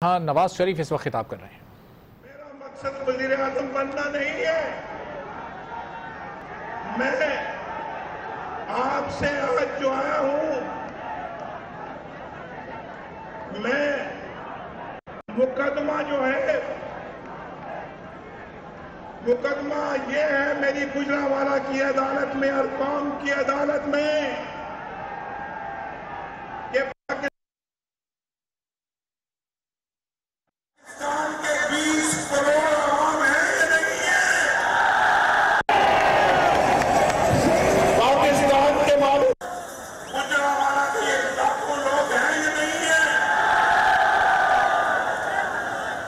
हाँ, नवाज शरीफ इस वक्त खिताब कर रहे हैं। मेरा मकसद वजीर आजम बनना नहीं है। मैं आपसे आज जो आया हूं, मैं मुकदमा जो है, मुकदमा ये है मेरी गुजरांवाला की अदालत में और कौम की अदालत में कि पाकिस्तान के 20 करोड़ आवाम है या नहीं है। पाकिस्तान के मालूम गुजरांवाला के लाखों लोग हैं या नहीं है।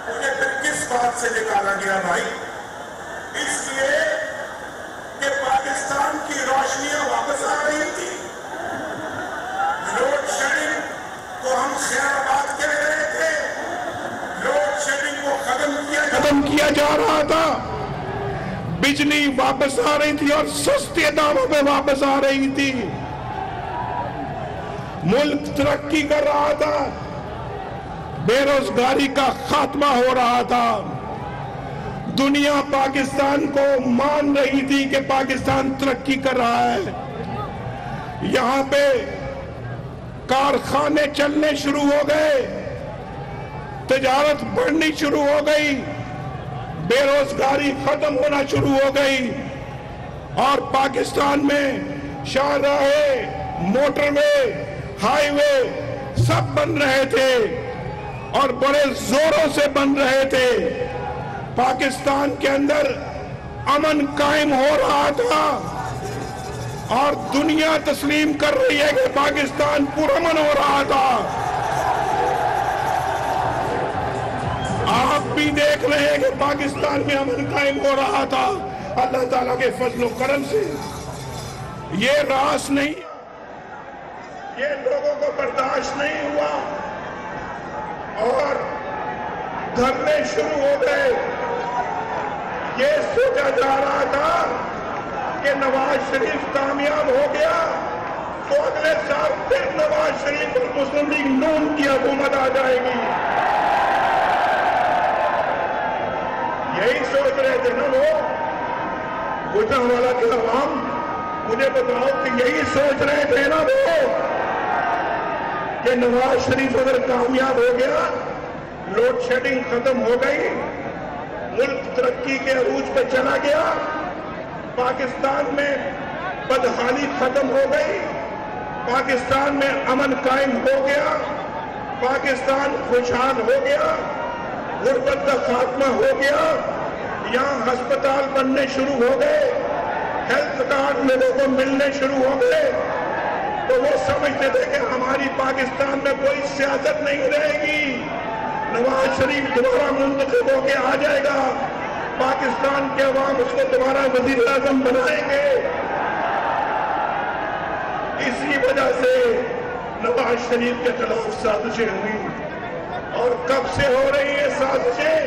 मुझे फिर किस बात से निकाला गया भाई? इसलिए कि पाकिस्तान की रोशनियां वापस आ रही थी। लोड शेडिंग को हम खैराबाद कह रहे थे, लोड शेडिंग को खत्म किया जा रहा था। बिजली वापस आ रही थी और सस्ते दामों पे वापस आ रही थी। मुल्क तरक्की कर रहा था, बेरोजगारी का खात्मा हो रहा था। दुनिया पाकिस्तान को मान रही थी कि पाकिस्तान तरक्की कर रहा है। यहां पे कारखाने चलने शुरू हो गए, तिजारत बढ़नी शुरू हो गई, बेरोजगारी खत्म होना शुरू हो गई और पाकिस्तान में शाहराहे, मोटरवे, हाईवे सब बन रहे थे और बड़े जोरों से बन रहे थे। पाकिस्तान के अंदर अमन कायम हो रहा था और दुनिया तस्लीम कर रही है कि पाकिस्तान पुरअमन हो रहा था। आप भी देख रहे हैं कि पाकिस्तान में अमन कायम हो रहा था अल्लाह ताला के फजल व करम से। ये रास नहीं, ये लोगों को बर्दाश्त नहीं हुआ और धरने शुरू हो गए। ये सोचा जा रहा था कि नवाज शरीफ कामयाब हो गया तो अगले साल फिर नवाज शरीफ और मुस्लिम लीग नून की हुकूमत आ जाएगी। यही सोच रहे थे ना वो गुजरांवाला के अवाम? मुझे बताओ कि यही सोच रहे थे ना वो कि नवाज शरीफ अगर कामयाब हो गया, लोड शेडिंग खत्म हो गई, मुल्क तरक्की के अरूज पे चला गया, पाकिस्तान में बदहाली खत्म हो गई, पाकिस्तान में अमन कायम हो गया, पाकिस्तान खुशहाल हो गया, गुर्बत का खात्मा हो गया, यहाँ अस्पताल बनने शुरू हो गए, हेल्थ कार्ड लोगों को मिलने शुरू हो गए, तो वो समझते थे कि हमारी पाकिस्तान में कोई सियासत नहीं रहेगी, नवाज शरीफ दोबारा मुंतखब होके आ जाएगा, पाकिस्तान के अवाम उसको दोबारा वजीर आजम बनाएंगे। इसी वजह से नवाज शरीफ के खिलाफ साजिशें हुई और कब से हो रही है साजिशें?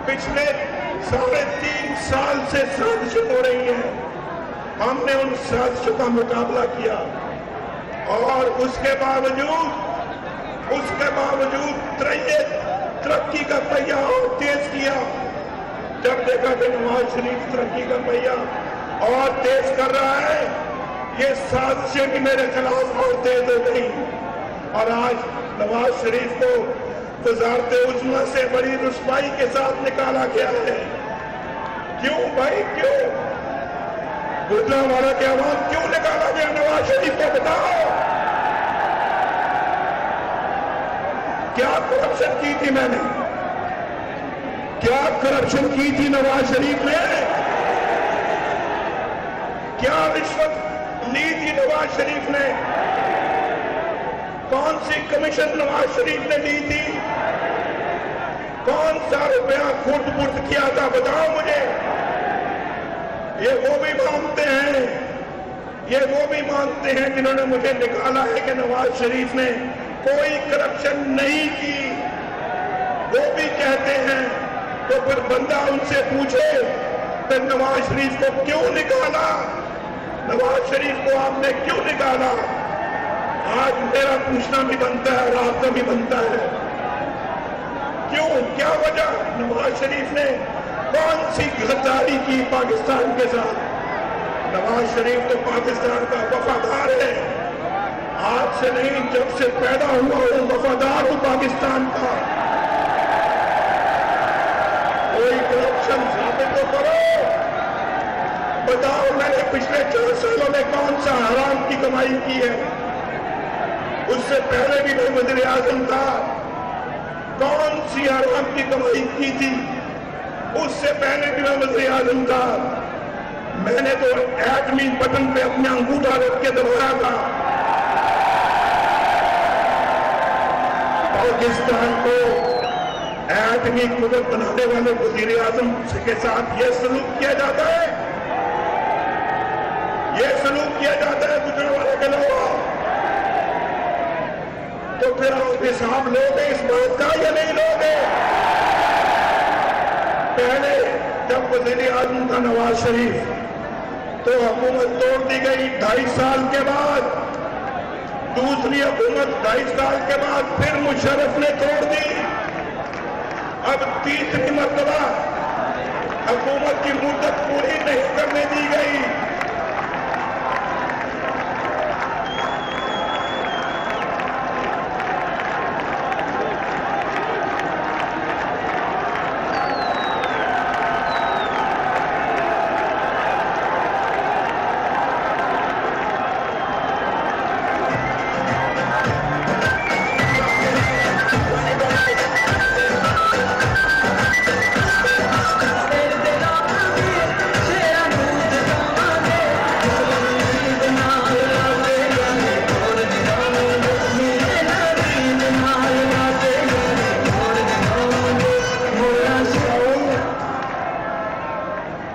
पिछले 3.5 साल से साजिशें हो रही हैं। हमने उन साजिशों का मुकाबला किया और उसके बावजूद तरक्की का पहिया और तेज किया। जब देखा कि नवाज शरीफ तरक्की का पहिया और तेज कर रहा है, ये साजिशें भी मेरे खिलाफ और तेज हो गई और आज नवाज शरीफ को वज़ारत उज़्मा से बड़ी रुसवाई के साथ निकाला गया है। क्यों भाई, क्यों? गुजरांवाला के अवाम क्यों निकाला गया नवाज शरीफ को? बताओ, क्या करप्शन की थी मैंने? क्या करप्शन की थी नवाज शरीफ ने? क्या रिश्वत ली थी नवाज शरीफ ने? कौन सी कमीशन नवाज शरीफ ने ली थी? कौन सा रुपया खुर्द किया था? बताओ मुझे। ये वो भी मानते हैं, ये वो भी मानते हैं जिन्होंने मुझे निकाला है कि नवाज शरीफ ने कोई करप्शन नहीं की। वो भी कहते हैं, तो फिर बंदा उनसे पूछे तो नवाज शरीफ को क्यों निकाला? नवाज शरीफ को आपने क्यों निकाला? आज मेरा पूछना भी बनता है और आपका भी बनता है। क्यों, क्या वजह? नवाज शरीफ ने कौन सी गद्दारी की पाकिस्तान के साथ? नवाज शरीफ तो पाकिस्तान का वफादार है, आज से नहीं, जब से पैदा हुआ हूं वफादार हूं पाकिस्तान का। कोई करप्शन साबित तो करो, बताओ मैंने पिछले 4 सालों में कौन सा हराम की कमाई की है? उससे पहले भी मैं वज़ीर आज़म था, कौन सी हराम की कमाई की थी? उससे पहले भी मैं वज़ीर आज़म था, मैंने तो एटमी बटन पे अपना अंगूठा रख के दबाया था। पाकिस्तान को एटमी कुदरत बनाने वाले वज़ीर आज़म के साथ यह सलूक किया जाता है, यह सलूक किया जाता है गुजरांवाला के लोगों। तो फिर आप हिसाब लोगे इस बात का या नहीं लोगे? पहले जब वज़ीर आज़म था नवाज शरीफ, तो हुकूमत तोड़ दी गई 2.5 साल के बाद, दूसरी हुकूमत 2.5 साल के बाद फिर मुशर्रफ ने तोड़ दी। अब तीसरी मर्तबा हुकूमत की मुद्दत पूरी नहीं करने दी गई।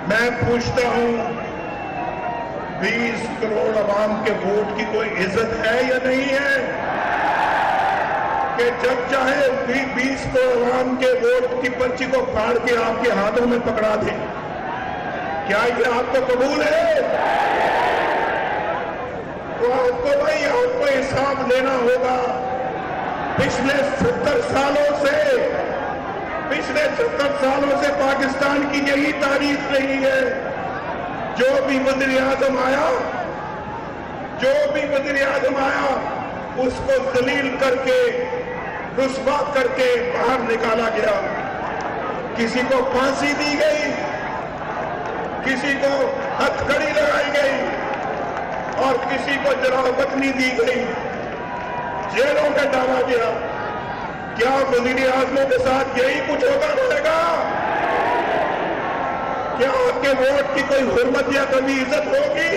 मैं पूछता हूं, 20 करोड़ आवाम के वोट की कोई इज्जत है या नहीं है? कि जब चाहे 20 करोड़ आवाम के वोट की पर्ची को फाड़ के आपके हाथों में पकड़ा दे, क्या ये आपको कबूल है? तो आपको भाई आपको हिसाब लेना होगा। पिछले 70 सालों से पाकिस्तान की यही तारीख रही है। जो भी वज़ीर आज़म आया, उसको जलील करके, रुस्वा करके बाहर निकाला गया। किसी को फांसी दी गई, किसी को हथकड़ी लगाई गई और किसी को जरावतनी दी गई, जेलों में डाला गया। क्या वज़ीर आज़मों के साथ यही कुछ होता रहेगा? क्या आपके वोट की कोई हुर्मत या कभी इज्जत होगी?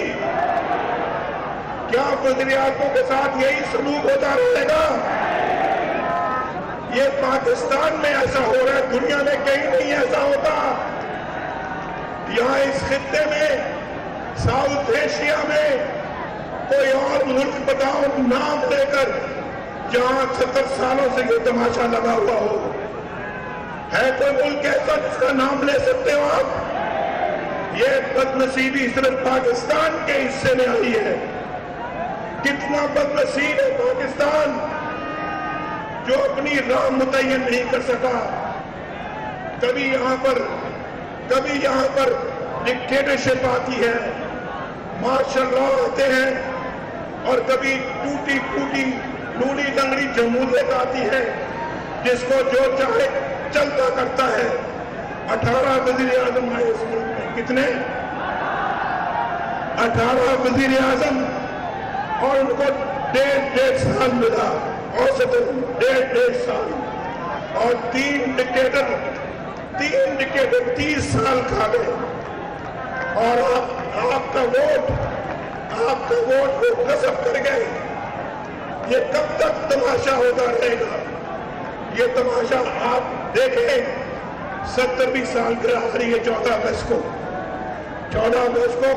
क्या वज़ीर आज़मों के साथ यही सलूक होता रहेगा? ये पाकिस्तान में ऐसा हो रहा है, दुनिया में कहीं नहीं ऐसा होता। यहां इस खित्ते में, साउथ एशिया में कोई और मुल्क बताओ नाम लेकर, जहां 70 सालों से ये तमाशा लगा हुआ हो? है कोई मुल्क ऐसा जिसका नाम ले सकते हो आप? ये बदनसीबी सिर्फ पाकिस्तान के हिस्से में आई है। कितना बदनसीब है पाकिस्तान, जो अपनी राह मुतय्यन नहीं कर सका। कभी यहां पर डिक्टेटरशिप आती है, मार्शल लॉ आते हैं, और कभी टूटी फूटी लूली लंगड़ी जमहूरियत आती है, जिसको जो चाहे चलता करता है। 18 वज़ीर आज़म आए इस मुल्क में, कितने? 18 वज़ीर आज़म, और उनको 1.5 साल मिला, औसतन 1.5 साल, और 3 डिक्टेटर 30 साल खा गए। और आपका वोट वो गजब कर गए। ये कब तक तमाशा होता रहेगा? ये तमाशा आप देखें। 70वीं सालगिरह आ रही है 14 अगस्त को। 14 अगस्त को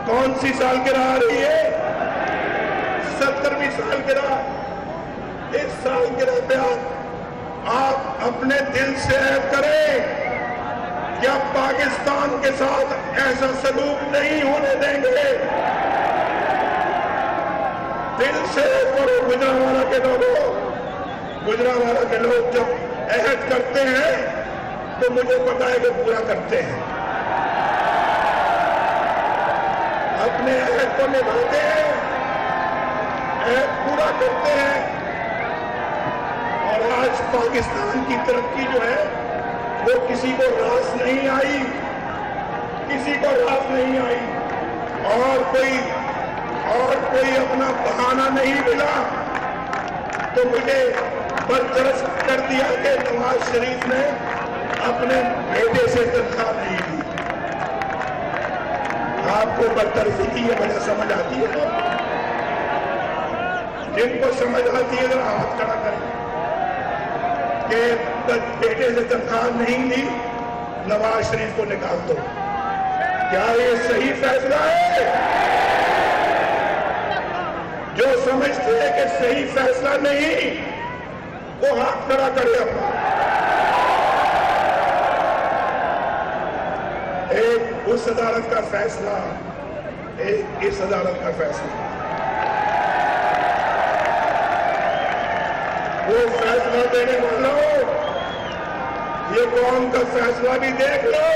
कौन सी सालगिरह आ रही है? 70वीं सालगिरह। इस सालगिरह पे आप अपने दिल से ऐद करें कि अब पाकिस्तान के साथ ऐसा सलूक नहीं होने देंगे। दिल से करो गुजरांवाला के लोगों, गुजरांवाला के लोग जब अहद करते हैं तो मुझे पता है कि पूरा करते हैं, अपने अहद को निभाते हैं, अहद पूरा करते हैं। और आज पाकिस्तान की तरक्की जो है वो किसी को रास नहीं आई, किसी को रास नहीं आई, और कोई अपना बहाना नहीं मिला तो मुझे बरतरफ कर दिया कि नवाज शरीफ ने अपने बेटे से तनख्वाह नहीं ली। आपको बरतरफी की ये वजह समझ आती है? जिनको समझ आती है जरा हाथ खड़ा करें कि बेटे से तनख्वाह नहीं ली, नवाज शरीफ को निकाल दो। क्या ये सही फैसला है? जो समझते हैं कि सही फैसला नहीं, वो हाथ खड़ा करे अपना। एक उस अदालत का फैसला, एक इस अदालत का फैसला। वो फैसला देने वालों, ये कौम का फैसला भी देख लो,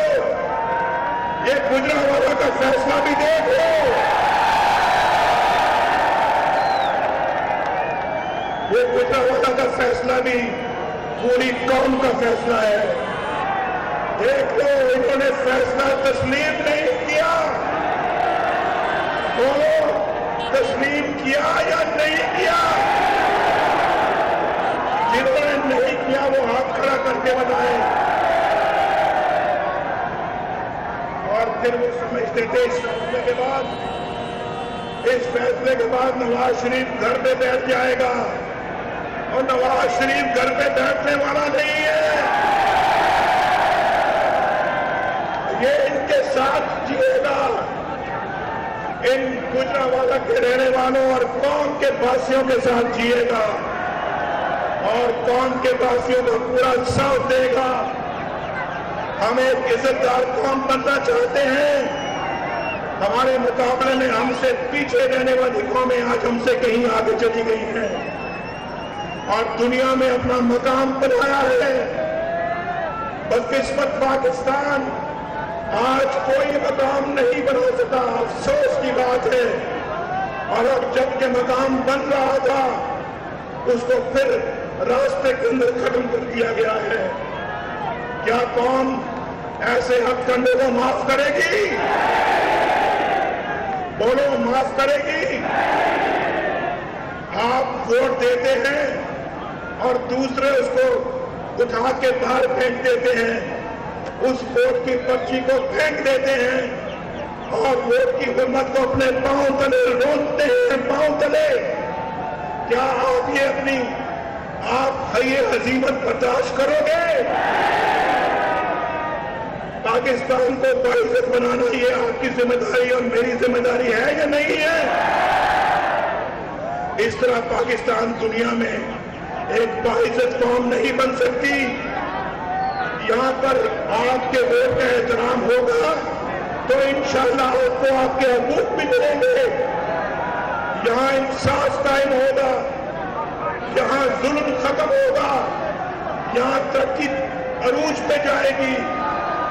ये गुजरांवाला का फैसला भी देख लो। ये गुजरांवाला का फैसला भी पूरी कौम का फैसला है। देख लो, इन्होंने फैसला तस्लीम नहीं किया। बोलो, तस्लीम किया या नहीं किया? जिन्होंने नहीं किया वो हाथ खड़ा करके बताए। और फिर वो समझते थे इस फैसले के बाद नवाज शरीफ घर पे बैठ जाएगा, और नवाज शरीफ घर पे बैठने वाला नहीं है। ये इनके साथ जिएगा, इन गुजरांवाला के रहने वालों और कौम के वासियों के साथ जिएगा, और कौम के वासियों को पूरा साथ देगा। हम एक इज्जतदार कौम बनना चाहते हैं। हमारे मुकाबले में हमसे पीछे रहने वाली कौमें आज हमसे कहीं आगे चली गई हैं और दुनिया में अपना मकाम बनाया है। बदकिस्मत पाकिस्तान आज कोई मकाम नहीं बना सका, अफसोस की बात है। और अब जबकि मकाम बन रहा था, उसको फिर रास्ते के अंदर खत्म कर दिया गया है। क्या कौम ऐसे हथकंडे को माफ करेगी? बोलो, माफ करेगी? आप वोट देते हैं और दूसरे उसको उठा के बाहर फेंक देते हैं, उस वोट की पर्ची को फेंक देते हैं और वोट की हिम्मत को अपने पांव तले रोकते हैं, पांव तले। क्या आप ये हजीमत बर्दाश्त करोगे? पाकिस्तान को बाइज्जत बनाना ये आपकी जिम्मेदारी और मेरी जिम्मेदारी है या नहीं है? इस तरह पाकिस्तान दुनिया में एक बाइज्जत कौम नहीं बन सकती। यहां पर आपके वोट का एहतराम होगा तो इंशाअल्लाह आपको आपके हकूक भी मिलेंगे। यहां इंसाफ कायम होगा, यहां जुल्म खत्म होगा, यहां तरक्की अरूज पे जाएगी।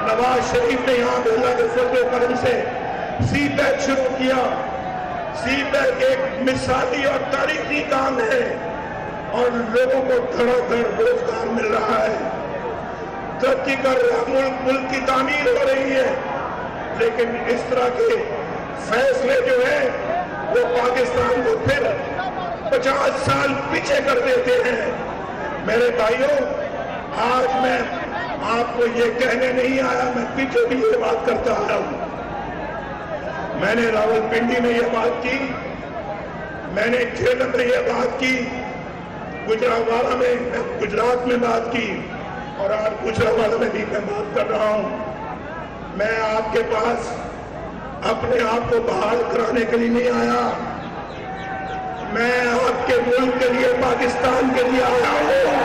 नवाज शरीफ ने यहां पे अल्लाह के फजल व करम से सीपैक शुरू किया। सीपैक एक मिसाली और तारीखी काम है और लोगों को धड़ाधड़ रोजगार मिल रहा है, तरक्की कर रहा मुल्क की तामीर हो रही है। लेकिन इस तरह के फैसले जो है वो पाकिस्तान को फिर 50 साल पीछे कर देते हैं। मेरे भाइयों, आज मैं आपको ये कहने नहीं आया, मैं पीछे भी ये बात करता आया हूं। मैंने रावलपिंडी में ये बात की, मैंने झेलम में ये बात की, गुजरांवाला में, गुजरात में बात की, और आज गुजरांवाला में भी मैं बात कर रहा हूं। मैं आपके पास अपने आप को बहाल कराने के लिए नहीं आया, मैं आपके मुल्क के लिए, पाकिस्तान के लिए आया हूं।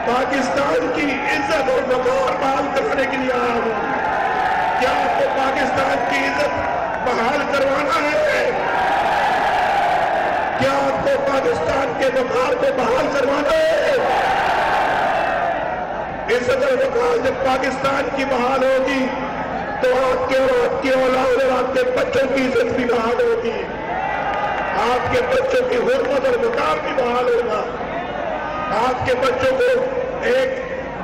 पाकिस्तान की इज्जत और वकार बहाल करने के लिए आया हूं। क्या आपको पाकिस्तान की इज्जत बहाल करवाना है? आपको पाकिस्तान के वकार को बहाल करवाना है। इज्जत और वकार जब पाकिस्तान की बहाल होगी तो आपके और आपकी औलाद और आपके बच्चों की इज्जत भी बहाल होगी, आपके बच्चों की हुर्मत और वकार भी बहाल होगा, आपके बच्चों को एक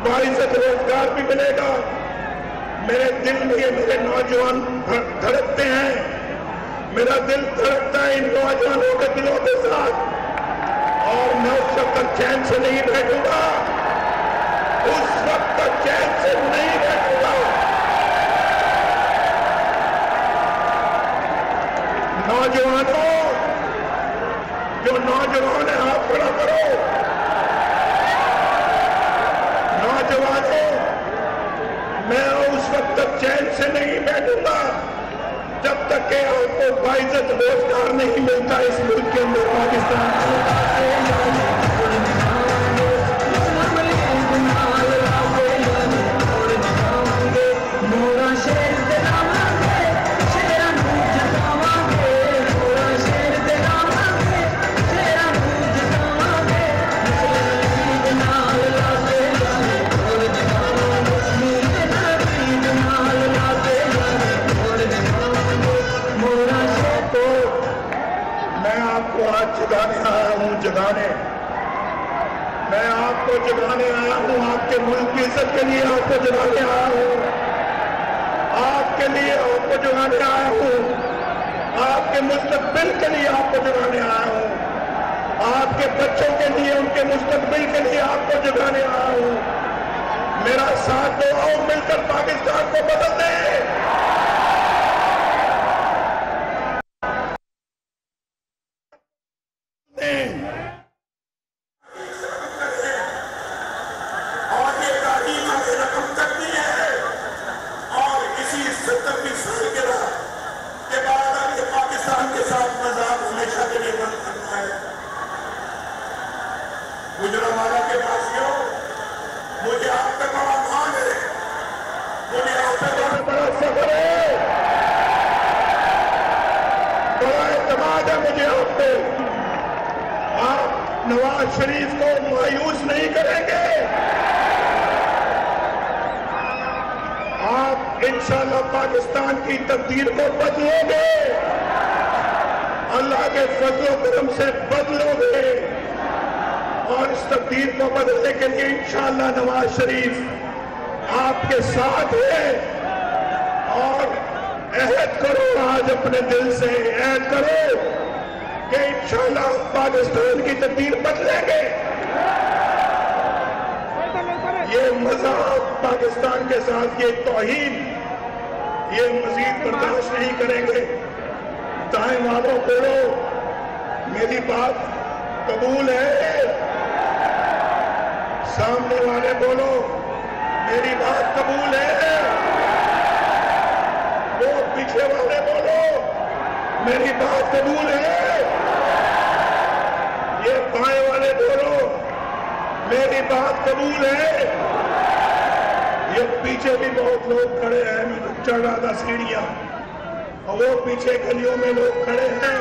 बाइज्जत रोजगार भी मिलेगा। मेरे दिल में ये मेरे नौजवान धड़कते हैं, मेरा दिल धड़कता है इन नौजवानों के दिलों के साथ, और मैं उस वक्त तक चैन से नहीं बैठूंगा, उस वक्त तक चैन से नहीं बैठूंगा। नौजवानों, जो नौजवान है हाथ खड़ा करो। नौजवानों, मैं उस वक्त तक चैन से नहीं बैठूंगा जब तक कि आपको बाइज्जत रोजगार नहीं मिलता इस मुल्क के अंदर, पाकिस्तान मैं आपको जगाने आया हूं, आपके मुल्क की इज्जत के लिए आपको जगाने आया हूं, आपके लिए आपको जगाने आया हूं, आपके मुस्तकबिल के लिए आपको जगाने आया हूं, आपके बच्चों के लिए उनके मुस्तकबिल के लिए आपको जगाने आया हूं। मेरा साथ दो, आओ मिलकर पाकिस्तान को बदल दें। गुजरावाला के पास क्यों? मुझे आप पे बड़ा मान है, मुझे आप पे बड़ा सफर है, बड़ा एतमाद है मुझे आप पे। आप नवाज शरीफ को मायूस नहीं करेंगे। आप इंशाल्लाह पाकिस्तान की तकदीर को बदलोगे, अल्लाह के फजलो करम से बदलोगे, और इस तकदीर को बदलने के लिए इंशाअल्लाह नवाज शरीफ आपके साथ है। और अहद करो, आज अपने दिल से अहद करो कि इंशाअल्लाह पाकिस्तान की तकदीर बदलेंगे। ये मजाक पाकिस्तान के साथ, ये तौहीन, ये मजीद बर्दाश्त नहीं करेंगे। दाएं वालों बोलो, मेरी बात कबूल है। सामने वाले बोलो, मेरी बात कबूल है। वो पीछे वाले बोलो, मेरी बात कबूल है। ये बाएं वाले बोलो, मेरी बात कबूल है। ये पीछे भी बहुत लोग खड़े हैं, मैं चढ़ रहा था सीढ़ियां, और वो पीछे गलियों में लोग खड़े हैं।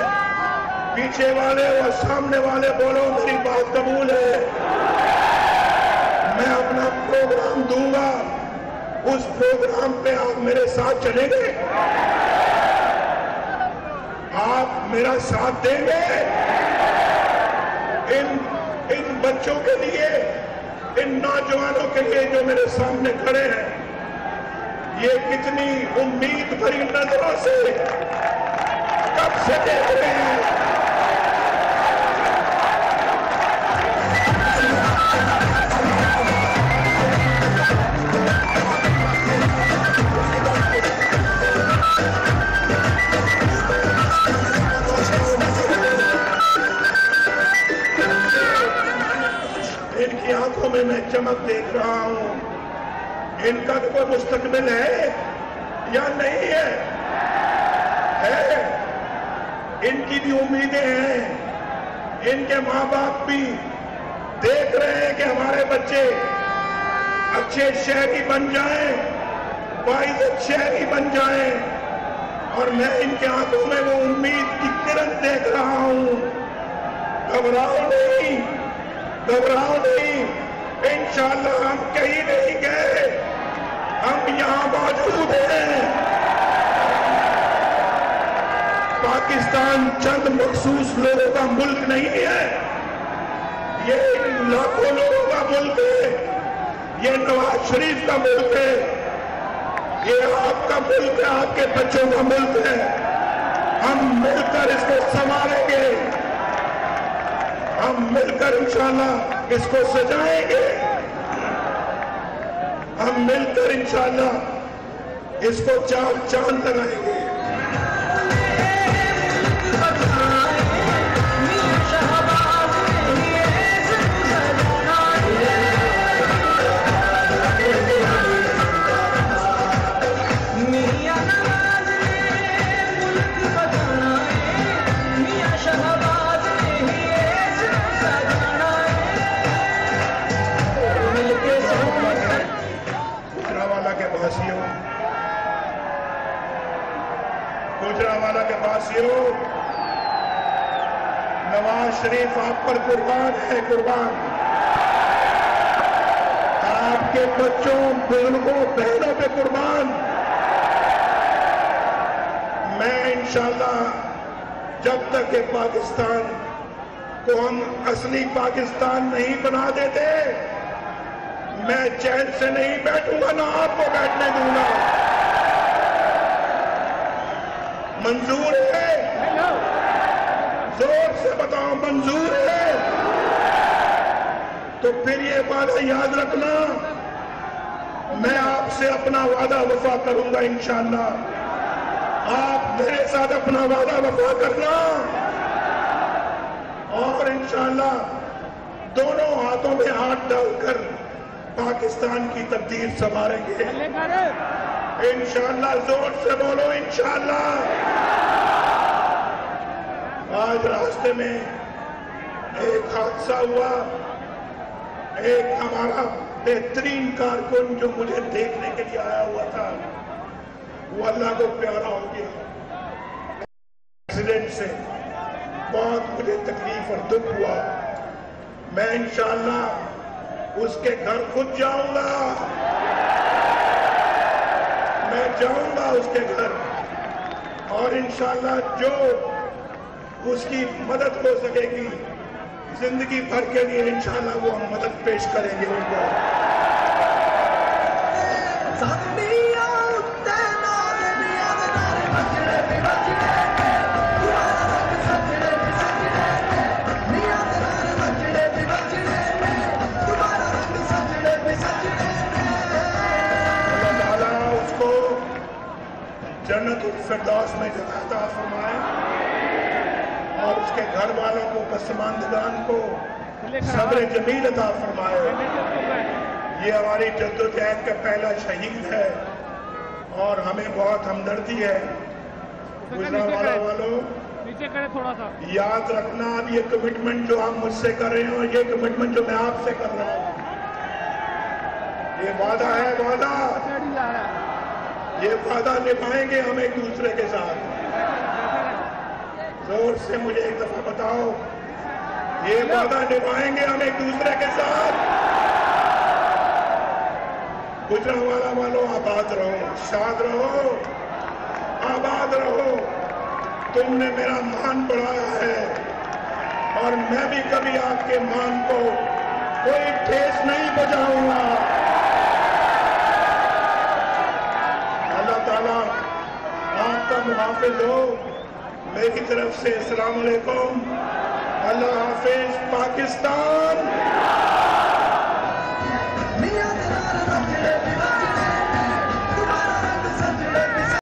पीछे वाले और सामने वाले बोलो, मेरी बात कबूल है। मैं अपना प्रोग्राम दूंगा, उस प्रोग्राम पे आप मेरे साथ चलेंगे, आप मेरा साथ देंगे। इन बच्चों के लिए, इन नौजवानों के लिए जो मेरे सामने खड़े हैं, ये कितनी उम्मीद भरी नजरों से कब से देख रहे हैं। इनकी आंखों में मैं चमक देख रहा हूं। इनका भी कोई मुस्तकबिल है या नहीं है? है। इनकी भी उम्मीदें हैं। इनके माँ बाप भी देख रहे हैं कि हमारे बच्चे अच्छे शहरी बन जाएं, बाइज्जत शहरी बन जाएं, और मैं इनके आंखों में वो उम्मीद की किरण देख रहा हूं। अब घबराओ नहीं, घबराओ नहीं, इंशाअल्लाह हम कहीं नहीं गए, हम यहां मौजूद हैं। पाकिस्तान चंद मखसूस लोगों का मुल्क नहीं है, ये लाखों लोगों का मुल्क है, ये नवाज शरीफ का मुल्क है, ये आपका मुल्क है, आपके बच्चों का मुल्क है। हम मिलकर इसको संभालेंगे, हम मिलकर इंशाअल्लाह इसको सजाएंगे, हम मिलकर इंशाअल्लाह इसको चार चांद लगाएंगे। गुजरांवाला के वासियों, नवाज शरीफ आप पर कुर्बान है, कुर्बान। आपके बच्चों, बुजुर्गों, बहनों पे कुर्बान। मैं इंशाअल्लाह जब तक के पाकिस्तान को हम असली पाकिस्तान नहीं बना देते, मैं चैन से नहीं बैठूंगा, ना आपको बैठने दूंगा। मंजूर है? जोर से बताओ, मंजूर है? तो फिर ये वादा याद रखना, मैं आपसे अपना वादा वफा करूंगा इंशाअल्लाह। आप मेरे साथ अपना वादा वफा करना और इंशाअल्लाह दोनों हाथों में हाथ डालकर पाकिस्तान की तकदीर संवारेंगे इंशाअल्लाह। जोर से बोलो इंशाअल्लाह। आज रास्ते में एक हादसा हुआ, एक हमारा बेहतरीन कारकुन जो मुझे देखने के लिए आया हुआ था, वो अल्लाह को प्यारा हो गया एक्सीडेंट से। बहुत मुझे तकलीफ और दुख हुआ। मैं इंशाअल्लाह उसके घर खुद जाऊंगा, मैं जाऊंगा उसके घर और इंशाअल्लाह जो उसकी मदद हो सकेगी जिंदगी भर के लिए इंशाअल्लाह वो हम मदद पेश करेंगे उनको। जन्नतुल फिरदौस में जगह अता फरमाए और उसके घर वालों को, पसमानदगान को सब्र जमील अता फरमाए। ये हमारी जद्दोजहद का पहला शहीद है और हमें बहुत हमदर्दी है। गुजरांवाला वालों, नीचे करे थोड़ा सा, याद रखना, अब ये कमिटमेंट जो आप मुझसे कर रहे हो, ये कमिटमेंट जो मैं आपसे कर रहा हूं, ये वादा है, वादा, ये वादा निभाएंगे हम एक दूसरे के साथ। जोर से मुझे एक दफा बताओ, ये वादा निभाएंगे हम एक दूसरे के साथ। गुजरांवाला वालों, आबाद रहो, शाद रहो, आबाद रहो। तुमने मेरा मान बढ़ाया है और मैं भी कभी आपके मान को कोई ठेस नहीं पहुंचाऊंगा। अल्लाह ताला आपका मुहाफिज हो। मेरी तरफ से अस्सलाम वालेकुम। अल्लाह हाफिज। पाकिस्तान